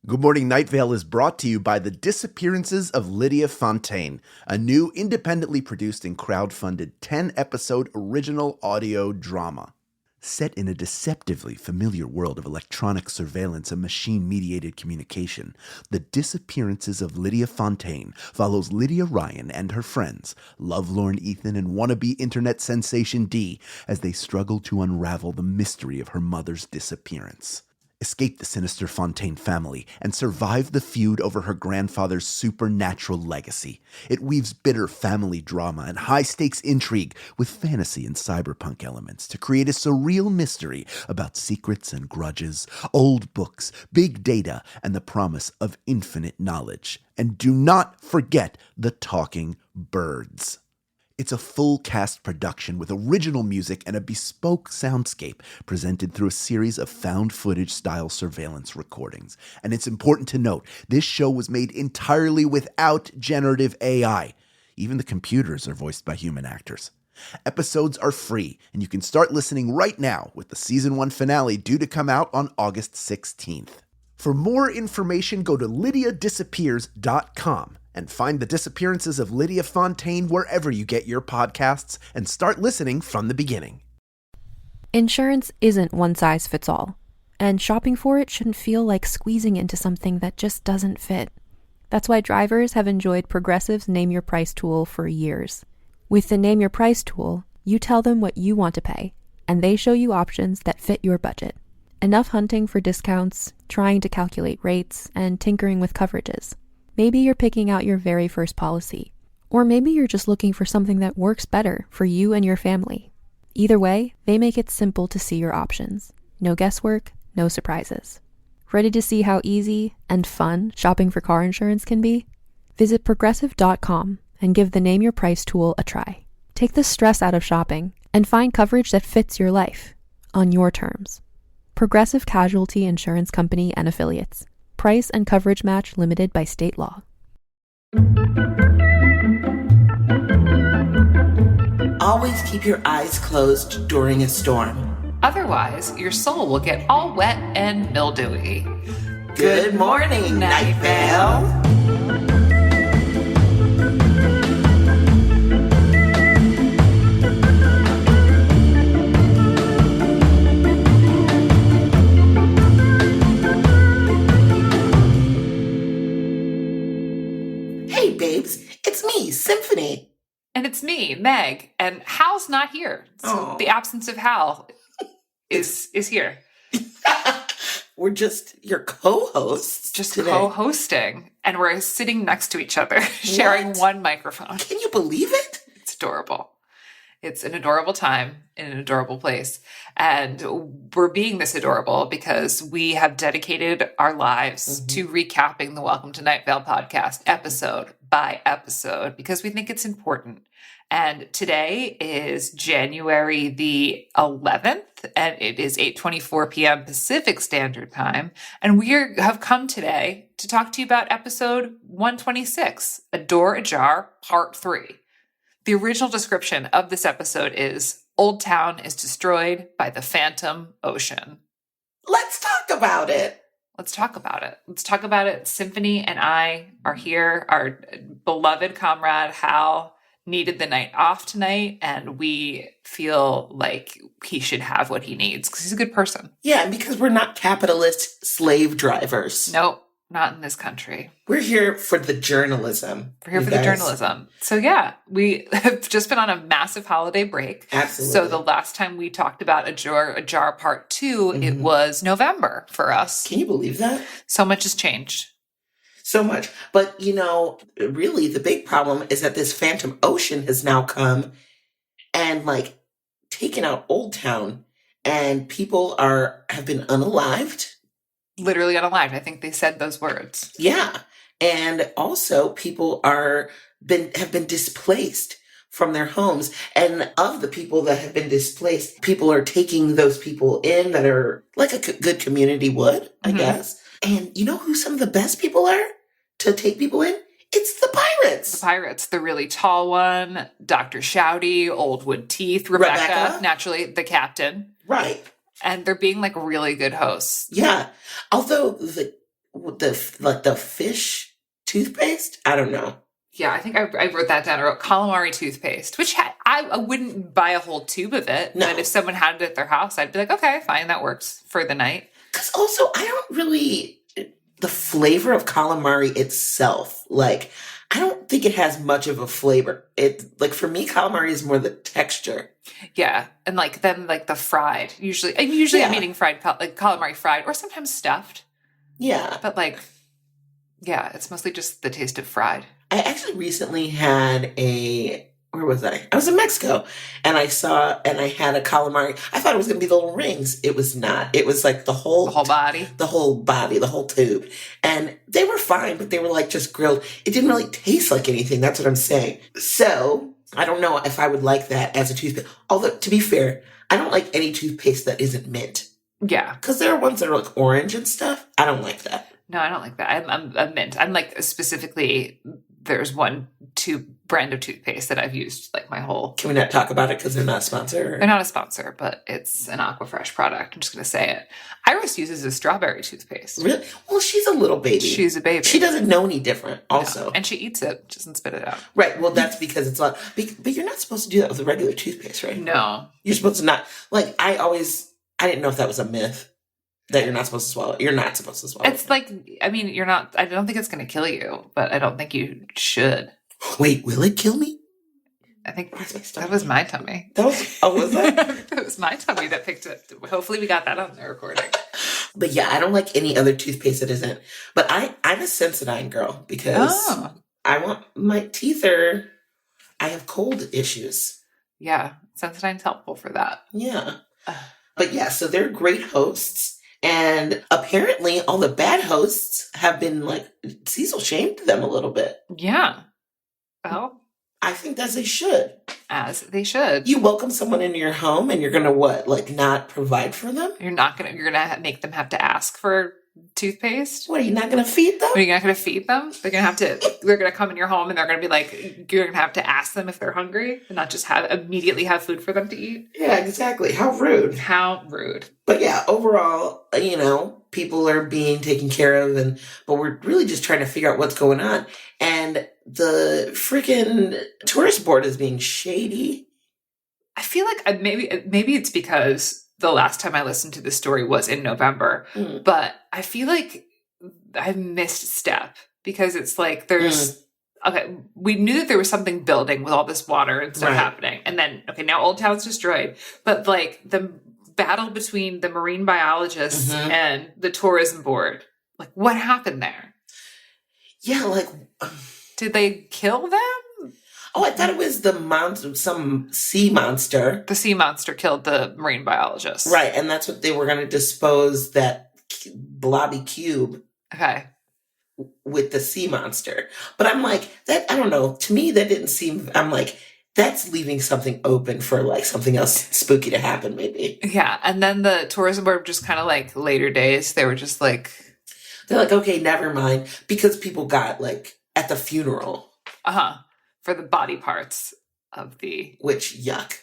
Good Morning Night Vale is brought to you by The Disappearances of Lydia Fontaine, a new independently produced and crowdfunded 10-episode original audio drama. Set in a deceptively familiar world of electronic surveillance and machine-mediated communication, The Disappearances of Lydia Fontaine follows Lydia Ryan and her friends, lovelorn Ethan and wannabe internet sensation Dee, as they struggle to unravel the mystery of her mother's disappearance. Escape the sinister Fontaine family, and survive the feud over her grandfather's supernatural legacy. It weaves bitter family drama and high-stakes intrigue with fantasy and cyberpunk elements to create a surreal mystery about secrets and grudges, old books, big data, and the promise of infinite knowledge. And do not forget the talking birds. It's a full-cast production with original music and a bespoke soundscape presented through a series of found-footage-style surveillance recordings. And it's important to note, this show was made entirely without generative AI. Even the computers are voiced by human actors. Episodes are free, and you can start listening right now with the Season 1 finale due to come out on August 16th. For more information, go to lydiadisappears.com. and find The Disappearances of Lydia Fontaine wherever you get your podcasts and start listening from the beginning. Insurance isn't one size fits all, and shopping for it shouldn't feel like squeezing into something that just doesn't fit. That's why drivers have enjoyed Progressive's Name Your Price tool for years. With the Name Your Price tool, you tell them what you want to pay, and they show you options that fit your budget. Enough hunting for discounts, trying to calculate rates, and tinkering with coverages. Maybe you're picking out your very first policy, or maybe you're just looking for something that works better for you and your family. Either way, they make it simple to see your options. No guesswork, no surprises. Ready to see how easy and fun shopping for car insurance can be? Visit Progressive.com and give the Name Your Price tool a try. Take the stress out of shopping and find coverage that fits your life, on your terms. Progressive Casualty Insurance Company and Affiliates. Price and coverage match limited by state law. Always keep your eyes closed during a storm. Otherwise, your soul will get all wet and mildewy. Good morning, Night Vale. Babes, it's me, Symphony. And it's me, Meg. And Hal's not here. So the absence of Hal is here. We're just your co-hosts. Just today. Co-hosting. And we're sitting next to each other, sharing one microphone. Can you believe it? It's adorable. It's an adorable time in an adorable place. And we're being this adorable because we have dedicated our lives to recapping the Welcome to Night Vale podcast episode by episode because we think it's important. And today is January the 11th, and it is 8:24 p.m. Pacific Standard Time. And we have come today to talk to you about episode 126, A Door Ajar, Part 3. The original description of this episode is, Old Town is destroyed by the Phantom Ocean. Let's talk about it. Let's talk about it. Let's talk about it. Symphony and I are here. Our beloved comrade Hal needed the night off tonight, and we feel like he should have what he needs because he's a good person. Yeah, and because we're not capitalist slave drivers. Nope. Not in this country. We're here for the journalism. We're here for the journalism. So yeah, we have just been on a massive holiday break. Absolutely. So the last time we talked about a jar part 2, it was November for us. Can you believe that? So much has changed. So much. But, really the big problem is that this Phantom Ocean has now come and taken out Old Town, and people have been unalived. Literally unalived. I think they said those words. Yeah. And also people have been displaced from their homes. And of the people that have been displaced, people are taking those people in that are like a good community would, I guess. And you know who some of the best people are to take people in? It's the pirates. The pirates. The really tall one, Dr. Shouty, Old Wood Teeth, Rebecca, naturally the captain. Right. And they're being really good hosts. Yeah. Although the fish toothpaste. I don't know. Yeah, I think I wrote that down. I wrote calamari toothpaste, which I wouldn't buy a whole tube of it. No. But if someone had it at their house, I'd be like, okay, fine, that works for the night. Because also, I don't really, the flavor of calamari itself, like, I don't think it has much of a flavor. Like, for me, calamari is more the texture. Yeah, and like then like the fried. Usually Yeah. I'm eating fried, like calamari fried, or sometimes stuffed. Yeah. But like, yeah, it's mostly just the taste of fried. I actually recently had where was I? I was in Mexico, and I had a calamari. I thought it was going to be the little rings. It was not. It was like the whole body. The whole body, the whole tube. And they were fine, but they were like just grilled. It didn't really taste like anything. That's what I'm saying. So I don't know if I would like that as a toothpaste. Although, to be fair, I don't like any toothpaste that isn't mint. Yeah. Because there are ones that are like orange and stuff. I don't like that. No, I don't like that. I'm a mint. I'm like specifically, there's two brand of toothpaste that I've used like my whole. Can we not talk about it because they're not sponsored? They're not a sponsor, but it's an Aquafresh product. I'm just going to say it. Iris uses a strawberry toothpaste. Really? Well, she's a little baby. She's a baby. She doesn't know any different also. No. And she eats it. She doesn't spit it out. Right. Well, that's because it's a lot. But you're not supposed to do that with a regular toothpaste, right? No. You're supposed to not. Like, I didn't know if that was a myth. That you're not supposed to swallow. You're not supposed to swallow. It's like, I mean, you're not, I don't think it's going to kill you, but I don't think you should. Wait, will it kill me? I think that was my tummy. Was that? It was my tummy that picked it. Hopefully we got that on the recording. But yeah, I don't like any other toothpaste that isn't. But I'm a Sensodyne girl because I want my teeth I have cold issues. Yeah, Sensodyne's helpful for that. Yeah. But yeah, so they're great hosts. And apparently all the bad hosts have been like, Cecil shamed them a little bit. Yeah. Well, I think as they should. As they should. You welcome someone into your home and you're going to what? Like not provide for them? You're going to make them have to ask for toothpaste. What, are you not going to feed them? Are you not going to feed them? They're going to come in your home and they're going to be like, you're going to have to ask them if they're hungry and not just immediately have food for them to eat. Yeah, exactly. How rude. How rude. But yeah, overall, people are being taken care of but we're really just trying to figure out what's going on. And the freaking tourist board is being shady. I feel like maybe it's because the last time I listened to this story was in November, but I feel like I missed a step because it's like okay, we knew that there was something building with all this water and stuff happening. And then, okay, now Old Town's destroyed, but like the battle between the marine biologists and the tourism board, like what happened there? Yeah, like... Did they kill them? Oh, I thought it was some sea monster. The sea monster killed the marine biologist. Right, and that's what they were going to dispose that blobby cube. Okay. With the sea monster. But I'm like, I don't know. To me, that didn't seem, I'm like, that's leaving something open for like something else spooky to happen, maybe. Yeah, and then the tourism board just kind of like later days, they were just like... They're like, okay, never mind. Because people got like, at the funeral. For the body parts of the... Which, yuck.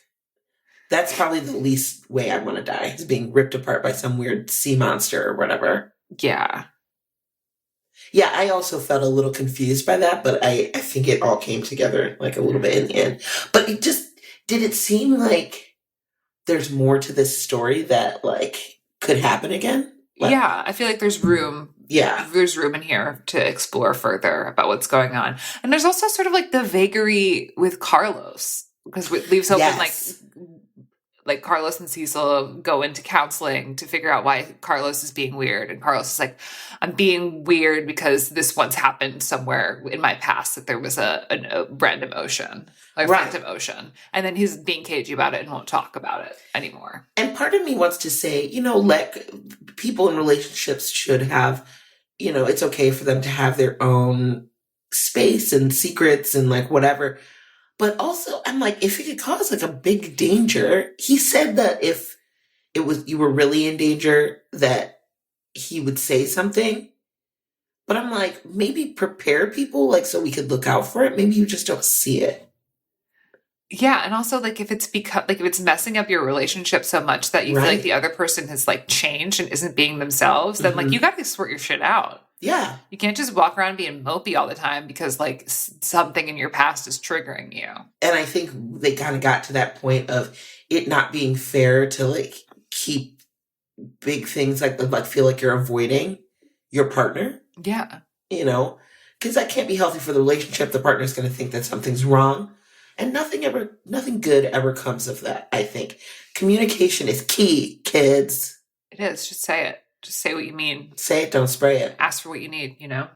That's probably the least way I want to die, is being ripped apart by some weird sea monster or whatever. Yeah. Yeah, I also felt a little confused by that, but I think it all came together like a little bit in the end. But did it seem like there's more to this story that like could happen again? Like, yeah, I feel like there's room. Yeah. There's room in here to explore further about what's going on. And there's also sort of like the vagary with Carlos, because it leaves open like Carlos and Cecil go into counseling to figure out why Carlos is being weird. And Carlos is like, I'm being weird because this once happened somewhere in my past, that there was a random ocean, like a phantom ocean. And then he's being cagey about it and won't talk about it anymore. And part of me wants to say, like people in relationships should have, it's okay for them to have their own space and secrets and like whatever. But also, I'm like, if it could cause like a big danger, he said that if you were really in danger, that he would say something. But I'm like, maybe prepare people like so we could look out for it. Maybe you just don't see it. Yeah, and also like if it's messing up your relationship so much that you feel like the other person has like changed and isn't being themselves, then like you got to sort your shit out. Yeah. You can't just walk around being mopey all the time because like something in your past is triggering you. And I think they kind of got to that point of it not being fair to like keep big things like feel like you're avoiding your partner. Yeah. You know, because that can't be healthy for the relationship. The partner's going to think that something's wrong, and nothing good ever comes of that. I think communication is key, kids. It is. Just say it. Just say what you mean. Say it, don't spray it. Ask for what you need, you know?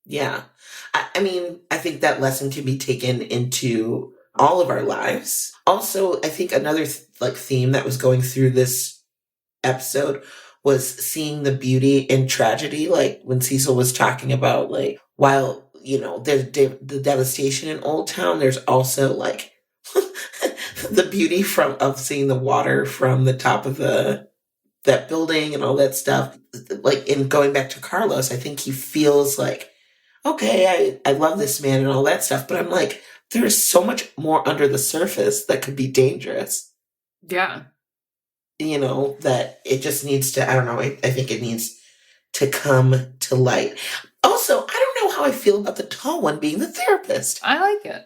Yeah. I mean, I think that lesson can be taken into all of our lives. Also, I think another theme that was going through this episode was seeing the beauty in tragedy. Like when Cecil was talking about like, while, you know, there's the devastation in Old Town, there's also like the beauty of seeing the water from the top of that building and all that stuff. Like in going back to Carlos, I think he feels like, okay, I love this man and all that stuff, but I'm like, there's so much more under the surface that could be dangerous. Yeah. You know, that it just needs to, I don't know, I think it needs to come to light. Also, I don't know how I feel about the tall one being the therapist. I like it.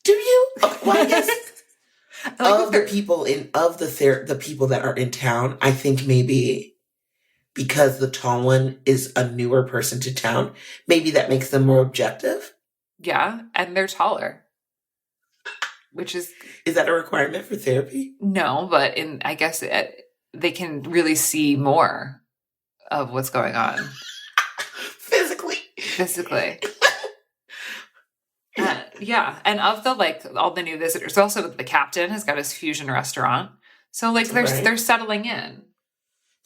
Do you? Okay, well, I guess like of the people the people that are in town, I think maybe because the tall one is a newer person to town, maybe that makes them more objective. Yeah, and they're taller. Which is that a requirement for therapy? No, but I guess they can really see more of what's going on. Physically. Yeah. And of the all the new visitors, also the captain has got his fusion restaurant. So they're settling in.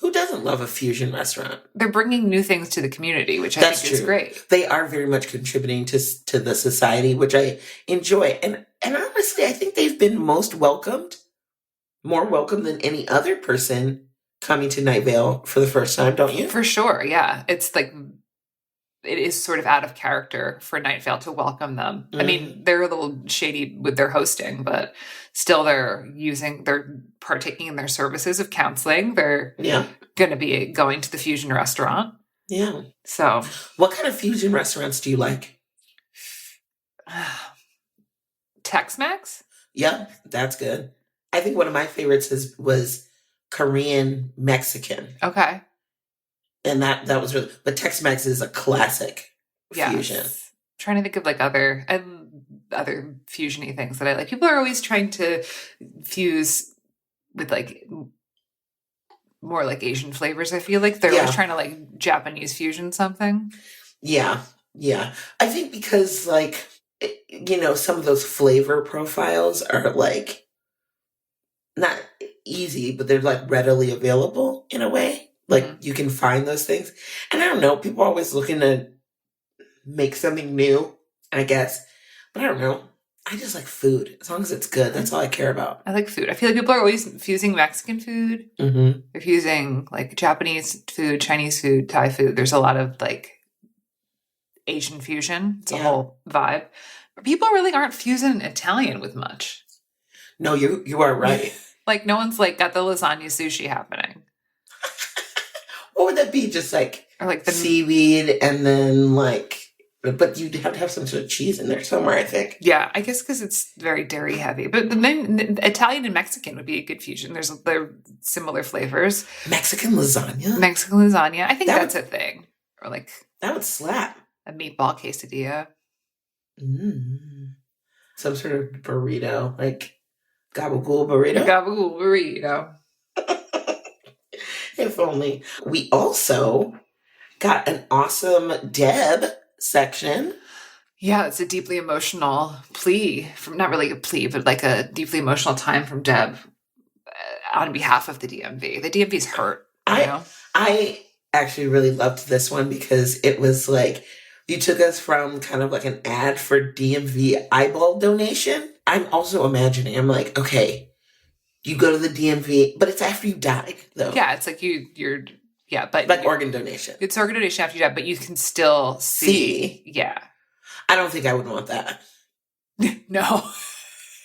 Who doesn't love a fusion restaurant? They're bringing new things to the community, which I think is great. They are very much contributing to the society, which I enjoy. And honestly, I think they've been more welcome than any other person coming to Night Vale for the first time, don't you? For sure, yeah. It's like, it is sort of out of character for Night Vale to welcome them. Mm. I mean, they're a little shady with their hosting, but still they're partaking in their services of counseling. They're going to be going to the fusion restaurant. Yeah. So. What kind of fusion restaurants do you like? Tex-Mex? Yep, that's good. I think one of my favorites was Korean Mexican. Okay. And that was really, but Tex-Mex is a classic fusion. I'm trying to think of other fusion-y things that I like. People are always trying to fuse with more Asian flavors. I feel like they're always trying to Japanese fusion something. Yeah. Yeah. I think because some of those flavor profiles are not easy, but they're readily available in a way. You can find those things. And I don't know, people are always looking to make something new, I guess. But I don't know. I just like food. As long as it's good, that's all I care about. I like food. I feel like people are always fusing Mexican food. Mm-hmm. They're fusing Japanese food, Chinese food, Thai food. There's a lot of Asian fusion. It's a whole vibe. But people really aren't fusing Italian with much. No, you are right. No one's got the lasagna sushi happening. What would that be? Just or the seaweed and then but you'd have to have some sort of cheese in there somewhere, I think. Yeah, I guess because it's very dairy heavy. But then Italian and Mexican would be a good fusion. They're similar flavors. Mexican lasagna? Mexican lasagna. I think that's a thing. Or that would slap. A meatball quesadilla. Some sort of burrito. Gabagool burrito? Gabagool burrito. If only. We also got an awesome Deb section. Yeah, it's a deeply emotional plea from, not really a plea, but a deeply emotional time from Deb on behalf of the DMV. The DMV's hurt. I actually really loved this one because it was you took us from kind of an ad for DMV eyeball donation. I'm also imagining, I'm okay, you go to the DMV, but it's after you died, though. Yeah, it's you're but organ donation. It's organ donation after you die, but you can still see. Yeah. I don't think I would want that. No.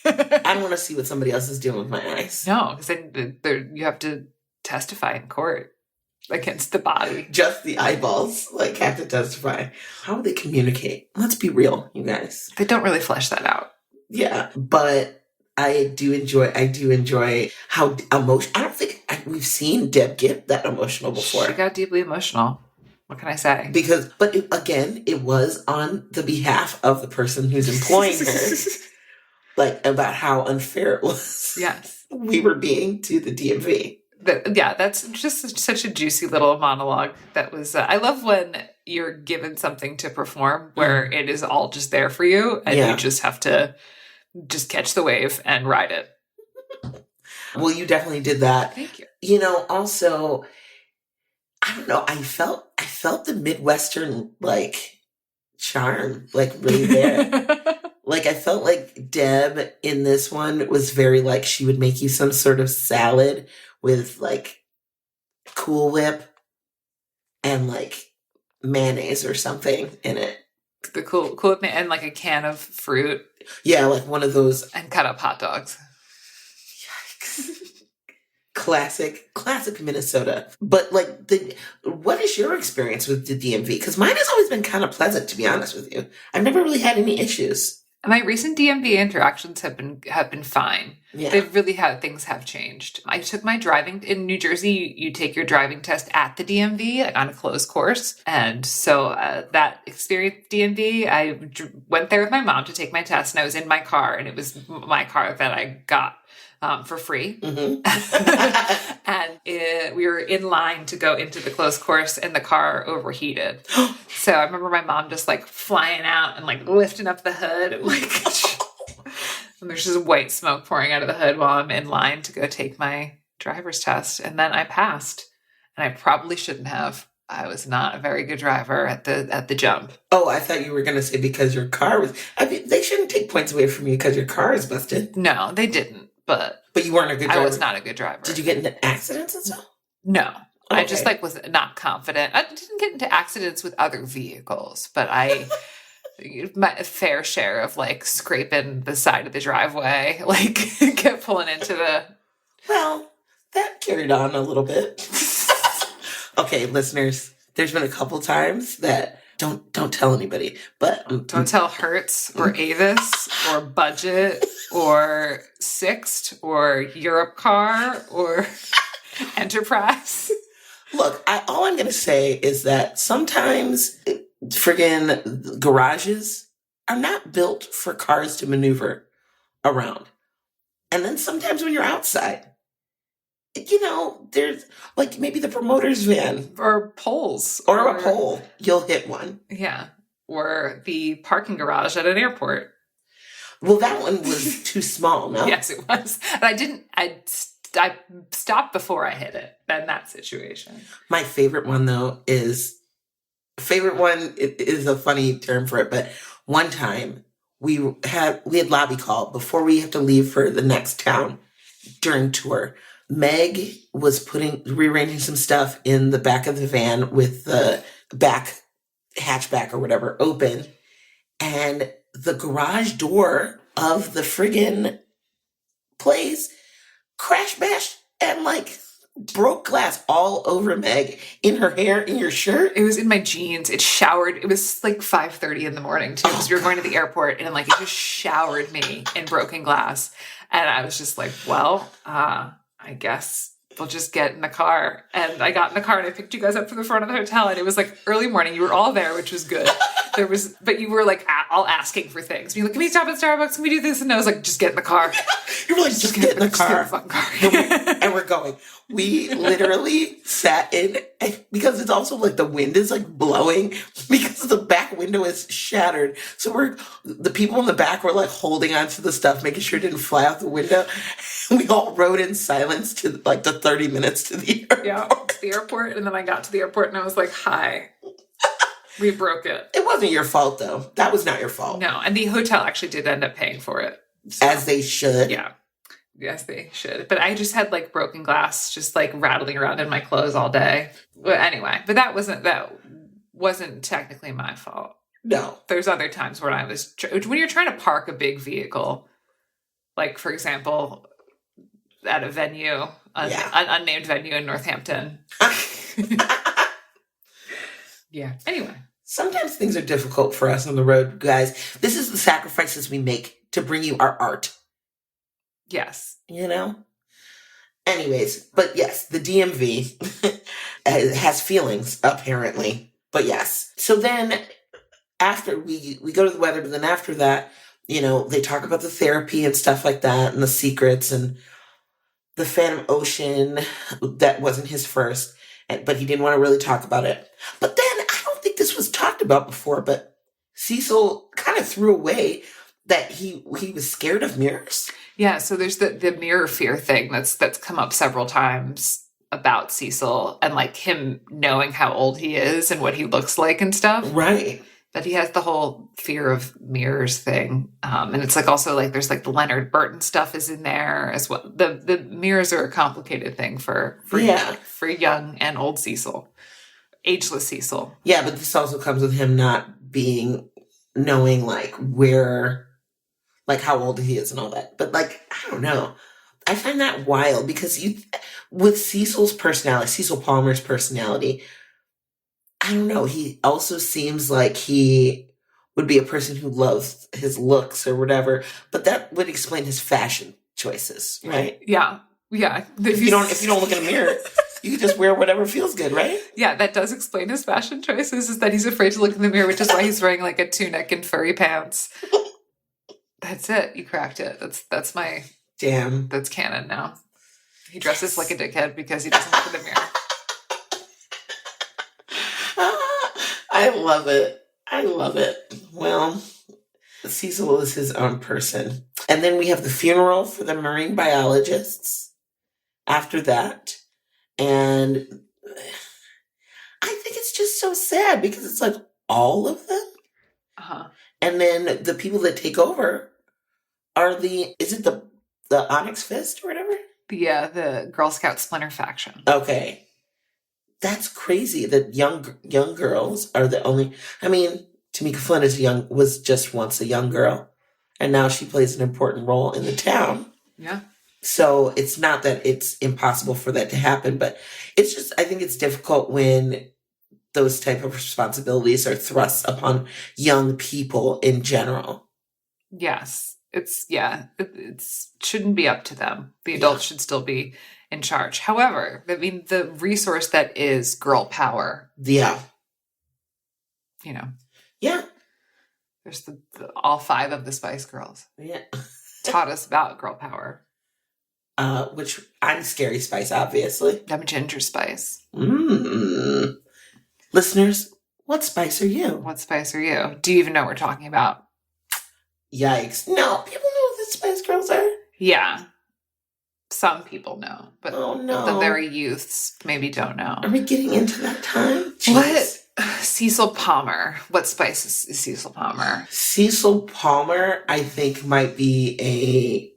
I don't want to see what somebody else is doing with my eyes. No, because then you have to testify in court. against the body. Just the eyeballs, like, have to testify. How would they communicate? Let's be real, you guys. They don't really flesh that out. Yeah, but I do enjoy how emotional. I don't think we've seen Deb get that emotional before. She got deeply emotional. What can I say? But it was on the behalf of the person who's employing her. Like, about how unfair it was. Yes. We were being to the DMV. That's just such a juicy little monologue. That was, I love when you're given something to perform where it is all just there for you and you just have to just catch the wave and ride it. Well, you definitely did that. Thank you. You know, also, I don't know, I felt the Midwestern, like, charm, like, really there. Like, I felt like Deb in this one was very, like, she would make you some sort of salad with, like, Cool Whip and, like, mayonnaise or something in it. The cool Whip and, like, a can of fruit. Yeah, like one of those. And cut up hot dogs. Yikes. Classic Minnesota. But, like, what is your experience with the DMV? Because mine has always been kind of pleasant, to be honest with you. I've never really had any issues. My recent DMV interactions have been fine. Yeah. They've really things have changed. I took my driving in New Jersey. You take your driving test at the DMV, like on a closed course. And so that experience DMV, I went there with my mom to take my test, and I was in my car, and it was my car that I got for free. Mm-hmm. And we were in line to go into the closed course, and the car overheated. So I remember my mom just like flying out and like lifting up the hood. And, like, and there's just white smoke pouring out of the hood while I'm in line to go take my driver's test. And then I passed, and I probably shouldn't have. I was not a very good driver at the jump. Oh, I thought you were going to say because your car was... I mean, they shouldn't take points away from you because your car is busted. No, they didn't. But you weren't a good driver. I was not a good driver. Did you get into accidents and stuff? No. Okay. I just was not confident. I didn't get into accidents with other vehicles, but my fair share of scraping the side of the driveway, kept pulling into the... Well, that carried on a little bit. Okay, listeners, there's been a couple times that don't tell anybody, but don't tell Hertz or Avis or Budget or Sixt or Europe Car or Enterprise. Look, all I'm going to say is that sometimes friggin' garages are not built for cars to maneuver around. And then sometimes when you're outside, there's maybe the promoter's van. Or poles. Or a pole. You'll hit one. Yeah. Or the parking garage at an airport. Well, that one was too small, no? Yes, it was. And I stopped before I hit it in that situation. My favorite one, though, is a funny term for it, but one time we had lobby call before we have to leave for the next town during tour. Meg was rearranging some stuff in the back of the van with the back hatchback or whatever open, and the garage door of the friggin' place crash bashed and broke glass all over Meg, in her hair, in your shirt. It was in my jeans. It showered. It was 5:30 in the morning too, because we were going to the airport, and it just showered me in broken glass. And I was just I guess we'll just get in the car. And I got in the car, and I picked you guys up from the front of the hotel, and it was early morning. You were all there, which was good. But you were all asking for things. You're can we stop at Starbucks? Can we do this? And I was just get in the car. You were just get in the car. Just get in the fucking car. And we're going. We literally sat in, because it's also the wind is blowing, because the back window is shattered. So the people in the back were holding on to the stuff, making sure it didn't fly out the window. We all rode in silence to the 30 minutes to the airport. Yeah, to the airport. And then I got to the airport, and I was hi. We broke it. It wasn't your fault, though. That was not your fault. No, and the hotel actually did end up paying for it. So. As they should. Yeah. Yes, they should. But I just had broken glass just rattling around in my clothes all day. But anyway, that wasn't technically my fault. No. There's other times when when you're trying to park a big vehicle, for example, at a venue, an unnamed venue in Northampton. Yeah. Anyway. Sometimes things are difficult for us on the road, guys. This is the sacrifices we make to bring you our art. Yes. You know? Anyways, but yes, the DMV has feelings, apparently. But yes. So then after we go to the weather, but then after that, they talk about the therapy and stuff like that and the secrets and the Phantom Ocean. That wasn't his first, but he didn't want to really talk about it. But then I don't think this was talked about before, but Cecil kind of threw away that he was scared of mirrors. Yeah, so there's the mirror fear thing that's come up several times about Cecil and like him knowing how old he is and what he looks like and stuff. Right. But he has the whole fear of mirrors thing. And it's like also like there's like the Leonard Burton stuff is in there as well. The mirrors are a complicated thing for young and old Cecil. Ageless Cecil. Yeah, but this also comes with him not knowing like where, like how old he is and all that. But like, I don't know. I find that wild because with Cecil's personality, Cecil Palmer's personality, I don't know. He also seems like he would be a person who loves his looks or whatever, but that would explain his fashion choices, right? Yeah. Yeah. If you don't look in a mirror, you can just wear whatever feels good, right? Yeah, that does explain his fashion choices, is that he's afraid to look in the mirror, which is why he's wearing like a tunic and furry pants. That's it. You cracked it. That's my... Damn. That's canon now. He dresses like a dickhead because he doesn't look in the mirror. I love it. I love it. Well, Cecil is his own person. And then we have the funeral for the marine biologists after that. And I think it's just so sad because it's like all of them. Uh-huh. And then the people that take over are is it the Onyx Fist or whatever? The Girl Scout Splinter faction. Okay. That's crazy that young girls are the only... I mean, Tamika Flynn was just once a young girl, and now she plays an important role in the town. Yeah. So it's not that it's impossible for that to happen, but it's just, I think it's difficult when those type of responsibilities are thrust upon young people in general. Yes. It shouldn't be up to them. The adults should still be in charge. However, I mean, the resource that is girl power. Yeah. Yeah. There's all 5 of the Spice Girls. Yeah. Taught us about girl power. Which I'm Scary Spice, obviously. I'm Ginger Spice. Listeners, what spice are you? What spice are you? Do you even know what we're talking about? Yikes. No, people know what the Spice Girls are. Yeah. Some people know, but oh, no. The very youths maybe don't know. Are we getting into that time? Jeez. What? Cecil Palmer. What spice is Cecil Palmer? Cecil Palmer, I think might be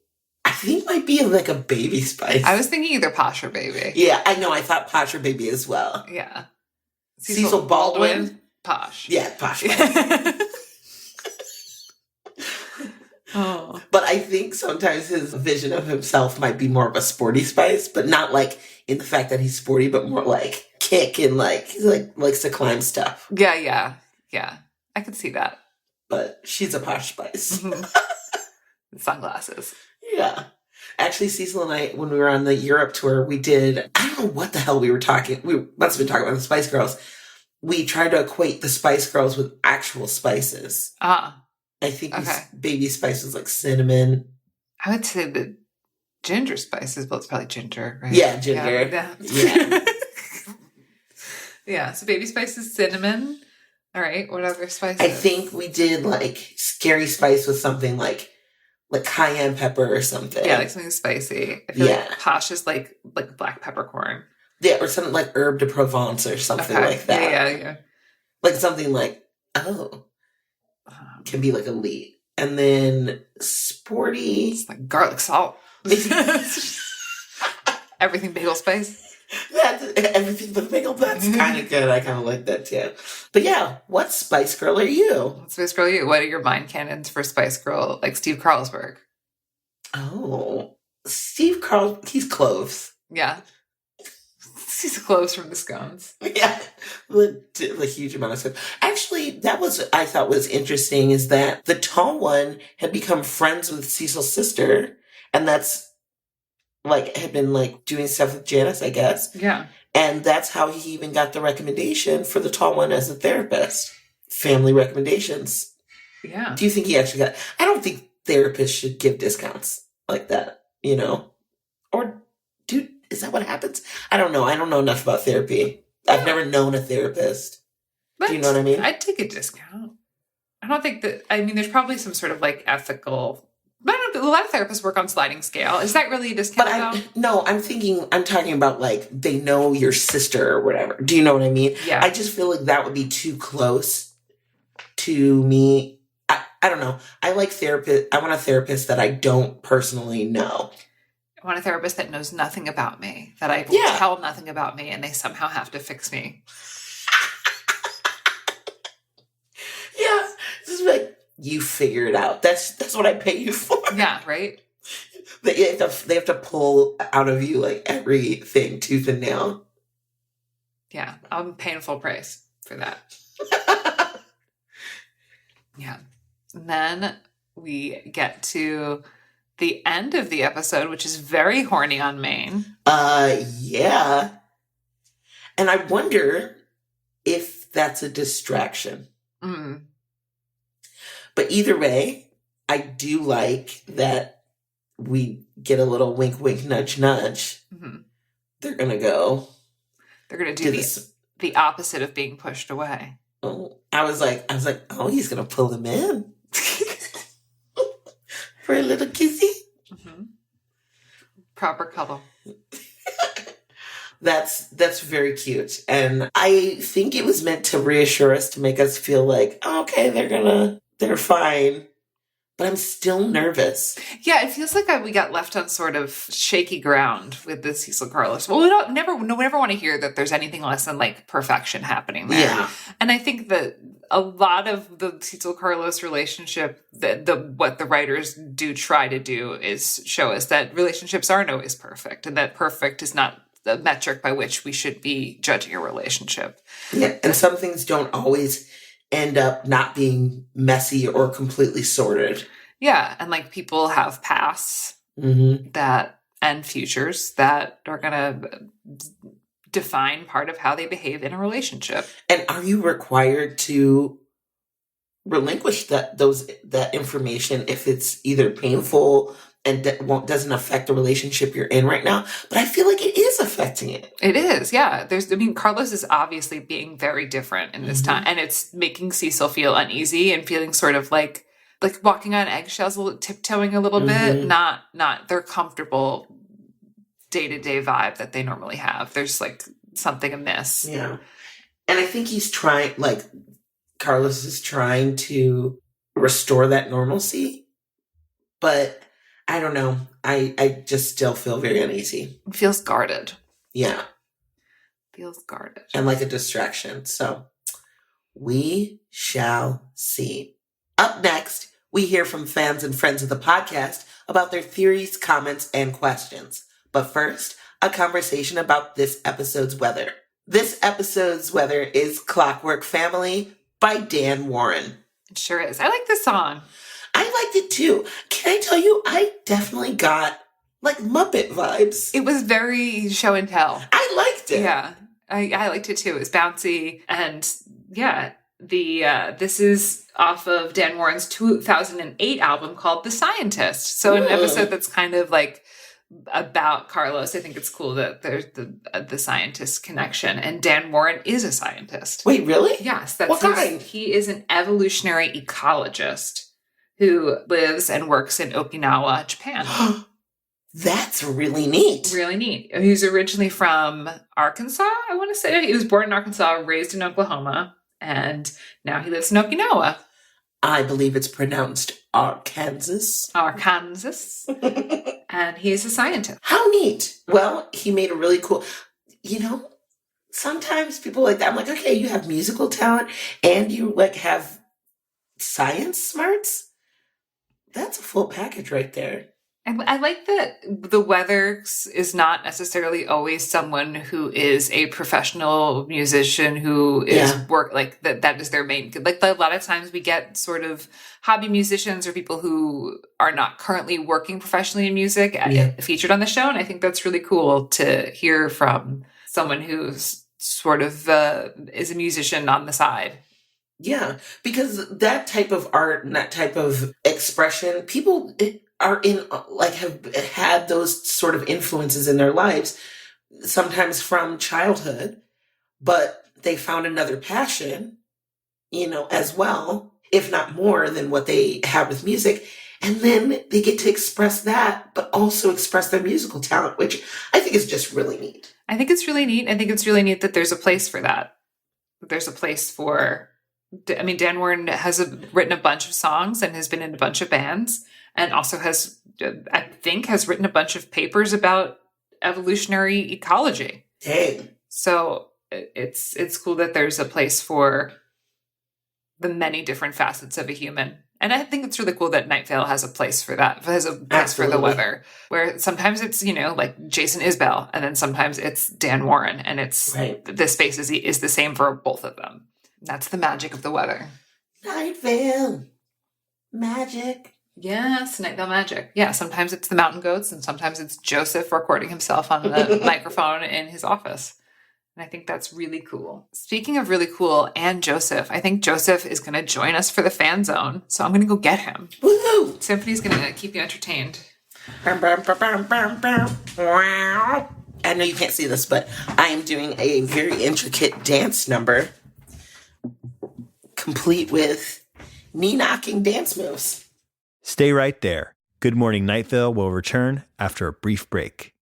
like a baby spice. I was thinking either Posh or Baby. Yeah, I know. I thought Posh or Baby as well. Yeah. Cecil Baldwin? Posh. Yeah, Posh spice. Oh. But I think sometimes his vision of himself might be more of a sporty spice, but not like in the fact that he's sporty, but more like kick and like he likes to climb stuff. Yeah. I could see that. But she's a Posh spice. Mm-hmm. Sunglasses. Yeah. Actually, Cecil and I, when we were on the Europe tour, we did, I don't know what the hell we were talking. We must have been talking about the Spice Girls. We tried to equate the Spice Girls with actual spices. I think baby spice was like cinnamon. I would say the ginger spices, but it's probably ginger, right? Yeah, ginger. Yeah. Yeah, so baby spice is cinnamon. All right, what other spices? I think we did like Scary Spice with something like cayenne pepper or something. Yeah, like something spicy. I feel like Posh is like black peppercorn. Yeah, or something like herb de Provence or something like that. Yeah. Like something like, can be like elite. And then sporty. It's like garlic salt. Everything bagel spice. That's everything but bagel. That's kind of good. I kind of like that too. But yeah, what Spice Girl are you? What Spice Girl are you? What are your mind canons for Spice Girl? Like Steve Carlsberg. Oh, Steve Carl. He's cloves. Yeah. Cecil clothes from the scones. Yeah, the huge amount of stuff. Actually, that was I thought was interesting is that the tall one had become friends with Cecil's sister, and that's like had been like doing stuff with Janice, I guess. Yeah. And that's how he even got the recommendation for the tall one as a therapist. Family recommendations. Yeah. Do you think he actually got? I don't think therapists should give discounts like that, you know? Or, dude, is that what happens? I don't know. I don't know enough about therapy. I've never known a therapist. But do you know what I mean? I'd take a discount. I don't think that, I mean, there's probably some sort of like ethical, but I don't know, a lot of therapists work on sliding scale. Is that really a discount though? I'm talking about like, they know your sister or whatever. Do you know what I mean? Yeah. I just feel like that would be too close to me. I don't know. I like therapist. I want a therapist that I don't personally know. I want a therapist that knows nothing about me, that I will tell nothing about me, and they somehow have to fix me. Yeah. Just like, you figure it out. That's what I pay you for. Yeah, right? They have to pull out of you like everything tooth and nail. Yeah. I'm paying full price for that. Yeah. And then we get to the end of the episode, which is very horny on Maine. Yeah. And I wonder if that's a distraction. Mm. But either way, I do like that we get a little wink, wink, nudge, nudge. Mm-hmm. They're going to go. They're going to do the opposite of being pushed away. Oh, I was like, oh, he's going to pull him in. For a little kissy. Mm-hmm. Proper couple. That's very cute. And I think it was meant to reassure us, to make us feel like, oh, okay, they're fine. But I'm still nervous. Yeah, it feels like we got left on sort of shaky ground with the Cecil Carlos. Well, we never want to hear that there's anything less than like perfection happening there. Yeah. And I think that a lot of the Cecil Carlos relationship, what the writers do try to do is show us that relationships aren't always perfect, and that perfect is not the metric by which we should be judging a relationship. Yeah, and some things don't always end up not being messy or completely sorted. Yeah, and like people have pasts that and futures that are going to define part of how they behave in a relationship. And are you required to relinquish that information if it's either painful and doesn't affect the relationship you're in right now? But I feel like it is affecting it. It is, yeah. Carlos is obviously being very different in this time, and it's making Cecil feel uneasy and feeling sort of like walking on eggshells, tiptoeing a little bit, not their comfortable day-to-day vibe that they normally have. There's like something amiss. Yeah. And I think Carlos is trying to restore that normalcy, but I don't know. I just still feel very uneasy. It feels guarded. Yeah. Feels guarded. And like a distraction. So we shall see. Up next, we hear from fans and friends of the podcast about their theories, comments, and questions. But first, a conversation about this episode's weather. This episode's weather is Clockwork Family by Dan Warren. It sure is. I like this song. I liked it too. Can I tell you, I definitely got like Muppet vibes. It was very show and tell. I liked it. Yeah, I liked it too. It was bouncy. And yeah, this is off of Dan Warren's 2008 album called The Scientist. So an episode that's kind of like about Carlos. I think it's cool that there's the scientist connection, and Dan Warren is a scientist. Wait, really? Yes. What kind? He is an evolutionary ecologist who lives and works in Okinawa, Japan. That's really neat. Really neat. He's originally from Arkansas, I want to say. He was born in Arkansas, raised in Oklahoma, and now he lives in Okinawa. I believe it's pronounced Arkansas. Arkansas. And he's a scientist. How neat. Well, he made a really cool, sometimes people like that, I'm like, okay, you have musical talent and you like have science smarts. That's a full package right there. I like that the weather is not necessarily always someone who is a professional musician who is that is their main. Like a lot of times we get sort of hobby musicians or people who are not currently working professionally in music featured on the show. And I think that's really cool to hear from someone who's sort of is a musician on the side. Yeah, because that type of art and that type of expression, people are have had those sort of influences in their lives, sometimes from childhood, but they found another passion, as well, if not more than what they have with music. And then they get to express that, but also express their musical talent, which I think is just really neat. I think it's really neat. I think it's really neat that there's a place for that. There's a place for... Dan Warren has written a bunch of songs and has been in a bunch of bands, and also has written a bunch of papers about evolutionary ecology. Dang. So it's cool that there's a place for the many different facets of a human. And I think it's really cool that Night Vale has a place for that, has a place for the weather, where sometimes it's, like Jason Isbell, and then sometimes it's Dan Warren, and it's the space is the same for both of them. That's the magic of the weather. Night Vale magic. Yes, Night Vale magic. Yeah, sometimes it's the mountain goats, and sometimes it's Joseph recording himself on the microphone in his office. And I think that's really cool. Speaking of really cool and Joseph, I think Joseph is going to join us for the fan zone. So I'm going to go get him. Woohoo! Symphony's going to keep you entertained. I know you can't see this, but I am doing a very intricate dance number, complete with knee-knocking dance moves. Stay right there. Good Morning Night Vale will return after a brief break.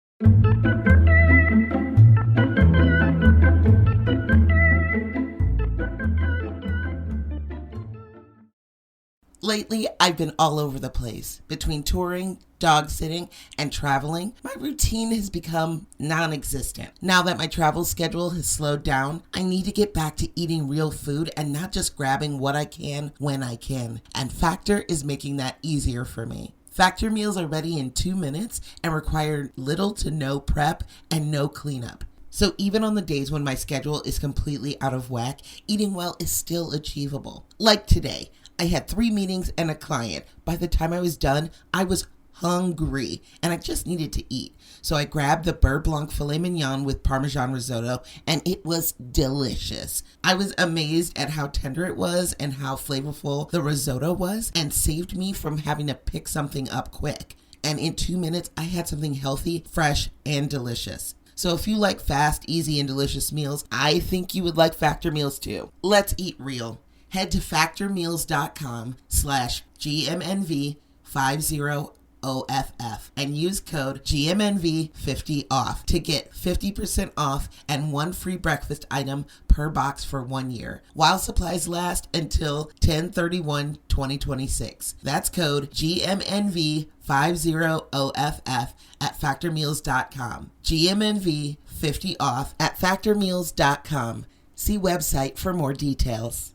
Lately, I've been all over the place. Between touring, dog sitting, and traveling, my routine has become non-existent. Now that my travel schedule has slowed down, I need to get back to eating real food and not just grabbing what I can when I can. And Factor is making that easier for me. Factor meals are ready in 2 minutes and require little to no prep and no cleanup. So even on the days when my schedule is completely out of whack, eating well is still achievable. Like today, I had 3 meetings and a client. By the time I was done, I was hungry and I just needed to eat. So I grabbed the Beurre Blanc filet mignon with Parmesan risotto, and it was delicious. I was amazed at how tender it was and how flavorful the risotto was, and saved me from having to pick something up quick. And in 2 minutes, I had something healthy, fresh, and delicious. So if you like fast, easy, and delicious meals, I think you would like Factor meals too. Let's eat real. Head to factormeals.com/GMNV50OFF and use code GMNV50OFF to get 50% off and 1 free breakfast item per box for 1 year, while supplies last until 10/31/2026. That's code GMNV50OFF at factormeals.com. GMNV50OFF at factormeals.com. See website for more details.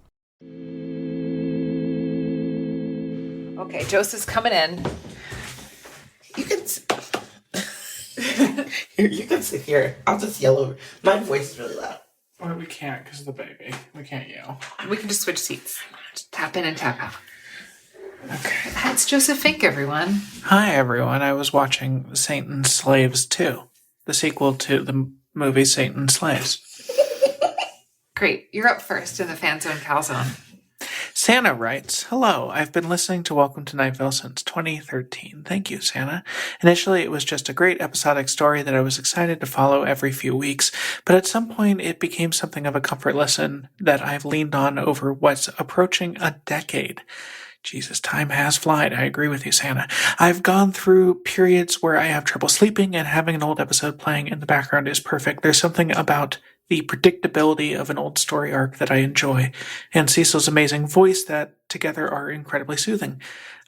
Okay, Joseph's coming in. You can you can sit here. I'll just yell over. My voice is really loud. Well, we can't because of the baby. We can't yell. We can just switch seats. Just tap in and tap out. Okay. It's Joseph Fink, everyone. Hi, everyone. I was watching Satan's Slaves 2, the sequel to the movie Satan's Slaves. Great. You're up first in the FanZone Calzone. Santa writes, "Hello, I've been listening to Welcome to Night Vale since 2013. Thank you, Santa. Initially, it was just a great episodic story that I was excited to follow every few weeks, but at some point it became something of a comfort lesson that I've leaned on over what's approaching a decade. Jesus, time has flied. I agree with you, Santa. I've gone through periods where I have trouble sleeping, and having an old episode playing in the background is perfect. There's something about the predictability of an old story arc that I enjoy, and Cecil's amazing voice that together are incredibly soothing.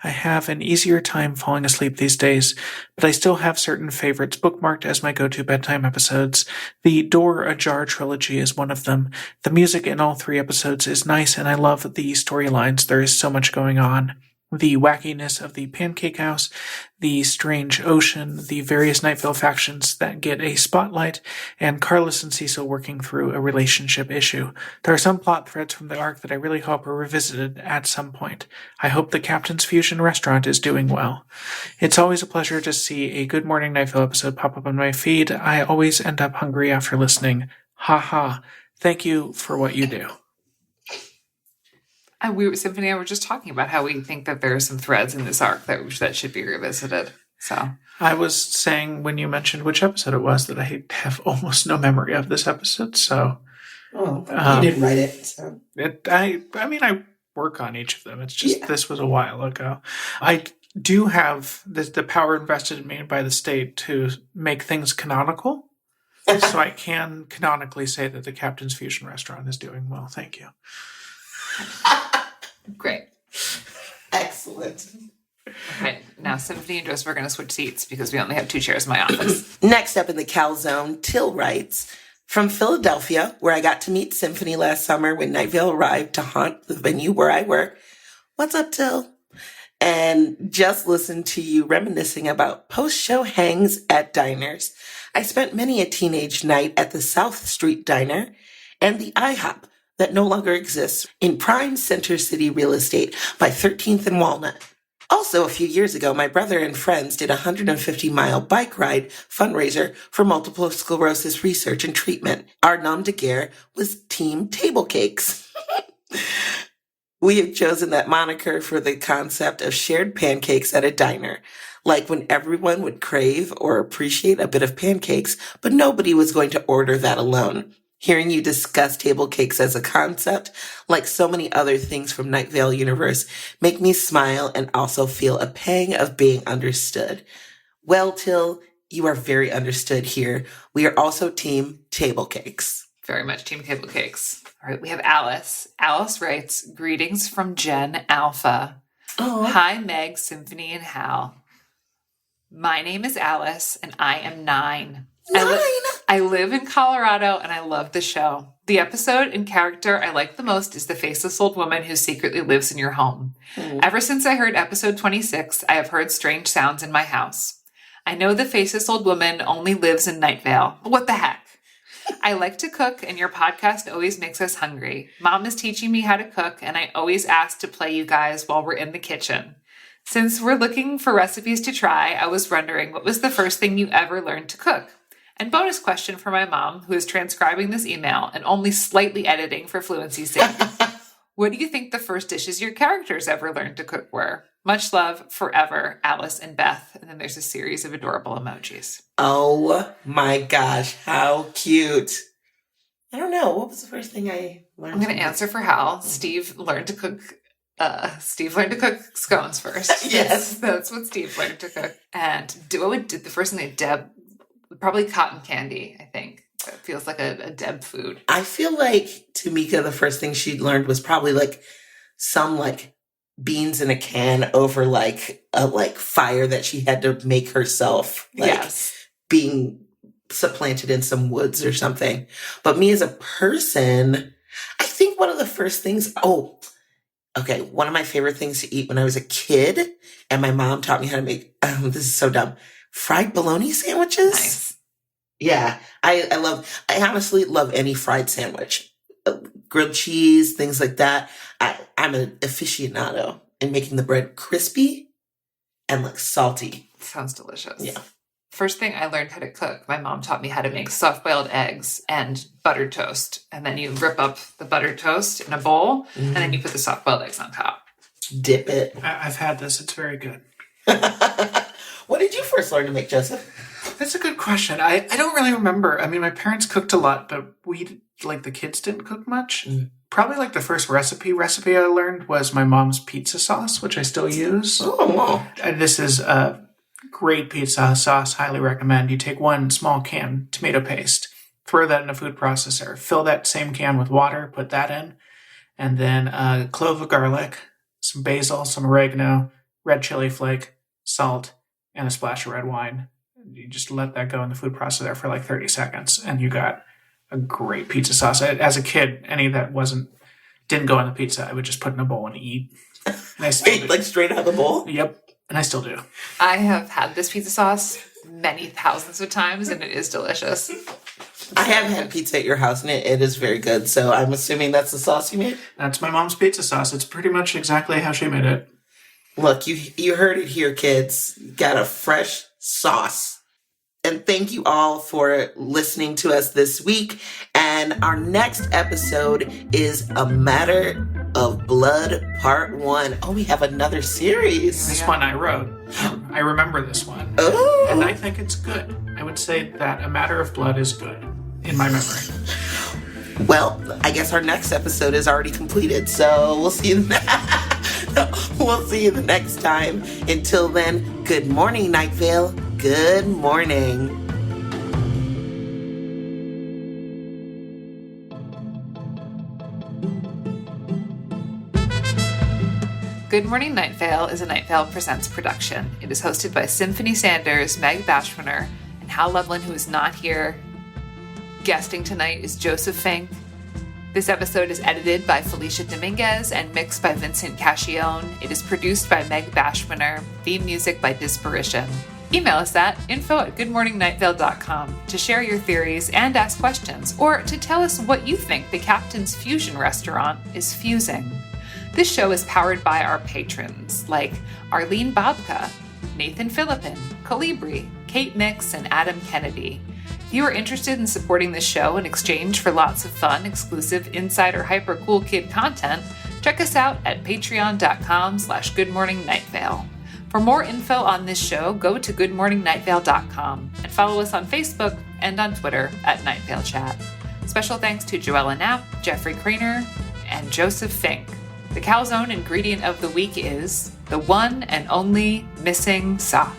I have an easier time falling asleep these days, but I still have certain favorites bookmarked as my go-to bedtime episodes. The Door Ajar trilogy is one of them. The music in all 3 episodes is nice, and I love the storylines. There is so much going on. the wackiness of the Pancake House, the strange ocean, the various Night Vale factions that get a spotlight, and Carlos and Cecil working through a relationship issue. There are some plot threads from the arc that I really hope are revisited at some point. I hope the Captain's Fusion restaurant is doing well. It's always a pleasure to see a Good Morning Night Vale episode pop up on my feed. I always end up hungry after listening. Ha ha. Thank you for what you do. Symphony and I were just talking about how we think that there are some threads in this arc that should be revisited. So I was saying when you mentioned which episode it was that I have almost no memory of this episode. So, you didn't write it. So I work on each of them. It's just This was a while ago. I do have the power invested in me by the state to make things canonical, so I can canonically say that the Captain's Fusion restaurant is doing well. Thank you. Great. Excellent. Okay, now Symphony and Joseph are going to switch seats because we only have 2 chairs in my office. Next up in the Calzone, Till writes, from Philadelphia, where I got to meet Symphony last summer when Night Vale arrived to haunt the venue where I work. What's up, Till? And just listen to you reminiscing about post-show hangs at diners. I spent many a teenage night at the South Street Diner and the IHOP that no longer exists in prime Center City real estate by 13th and Walnut. Also, a few years ago, my brother and friends did a 150-mile bike ride fundraiser for multiple sclerosis research and treatment. Our nom de guerre was Team Table Cakes. We have chosen that moniker for the concept of shared pancakes at a diner, like when everyone would crave or appreciate a bit of pancakes, but nobody was going to order that alone. Hearing you discuss table cakes as a concept, like so many other things from Night Vale universe, make me smile and also feel a pang of being understood. Well, Till, you are very understood here. We are also Team Table Cakes. Very much Team Table Cakes. All right, we have Alice. Alice writes, greetings from Gen Alpha. Oh. Hi, Meg, Symphony, and Hal. My name is Alice, and I am 9. 9? I live in Colorado, and I love the show. The episode and character I like the most is the faceless old woman who secretly lives in your home. Ever since I heard episode 26, I have heard strange sounds in my house. I know the faceless old woman only lives in Night Vale. What the heck? I like to cook, and your podcast always makes us hungry. Mom is teaching me how to cook, and I always ask to play you guys while we're in the kitchen. Since we're looking for recipes to try, I was wondering, what was the first thing you ever learned to cook? And bonus question for my mom, who is transcribing this email and only slightly editing for fluency's sake. What do you think the first dishes your characters ever learned to cook were? Much love, forever, Alice and Beth. And then there's a series of adorable emojis. Oh my gosh, how cute. I don't know. What was the first thing I learned? I'm going to answer for Hal. Steve learned to cook scones first. Yes. That's what Steve learned to cook. And the first thing that Deb, probably cotton candy, I think. It feels like a Deb food. I feel like Tamika, the first thing she learned was probably like some like beans in a can over like a fire that she had to make herself. Like, yes. Being supplanted in some woods or something. But me as a person, I think one of the first things, one of my favorite things to eat when I was a kid, and my mom taught me how to make, this is so dumb, fried bologna sandwiches. Nice. Yeah. I honestly love any fried sandwich. Grilled cheese, things like that. I'm an aficionado in making the bread crispy and like salty. Sounds delicious. Yeah. First thing I learned how to cook, my mom taught me how to make soft-boiled eggs and buttered toast. And then you rip up the buttered toast in a bowl, and then you put the soft-boiled eggs on top. Dip it. I've had this. It's very good. What did you first learn to make, Joseph? That's a good question. I don't really remember. I mean, my parents cooked a lot, but the kids didn't cook much. Probably like the first recipe I learned was my mom's pizza sauce, which I still use. Oh, wow. And this is a great pizza sauce. Highly recommend. You take one small can tomato paste, throw that in a food processor, fill that same can with water, put that in, and then a clove of garlic, some basil, some oregano, red chili flake, salt, and a splash of red wine. You just let that go in the food processor for like 30 seconds, and you got a great pizza sauce. As a kid, any that wasn't didn't go on the pizza. I would just put in a bowl and eat. And I still Wait, like straight out of the bowl? Yep. And I still do. I have had this pizza sauce many thousands of times, and it is delicious. I have had pizza at your house, and it is very good. So I'm assuming that's the sauce you made? That's my mom's pizza sauce. It's pretty much exactly how she made it. Look, you heard it here, kids. Got a fresh sauce. And thank you all for listening to us this week. And our next episode is A Matter of Blood Part 1. Oh, we have another series. This one I wrote. I remember this one. Oh. And I think it's good. I would say that A Matter of Blood is good in my memory. Well, I guess our next episode is already completed. So we'll see you we'll see you the next time. Until then, good morning, Night Vale. Good morning. Good Morning Night Vale is a Night Vale Presents production. It is hosted by Symphony Sanders, Meg Bashwiner, and Hal Lublin, who is not here. Guesting tonight is Joseph Fink. This episode is edited by Felicia Dominguez and mixed by Vincent Cacchione. It is produced by Meg Bashwiner. Theme music by Disparition. Email us at info@goodmorningnightVale.com to share your theories and ask questions, or to tell us what you think the Captain's Fusion restaurant is fusing. This show is powered by our patrons, like Arlene Babka, Nathan Philippin, Colibri, Kate Nix, and Adam Kennedy. If you are interested in supporting this show in exchange for lots of fun, exclusive, insider, hyper cool kid content, check us out at patreon.com/goodmorningnightVale. For more info on this show, go to goodmorningnightVale.com and follow us on Facebook and on Twitter at Night Vale Chat. Special thanks to Joella Knapp, Jeffrey Craner, and Joseph Fink. The calzone ingredient of the week is the one and only missing sock.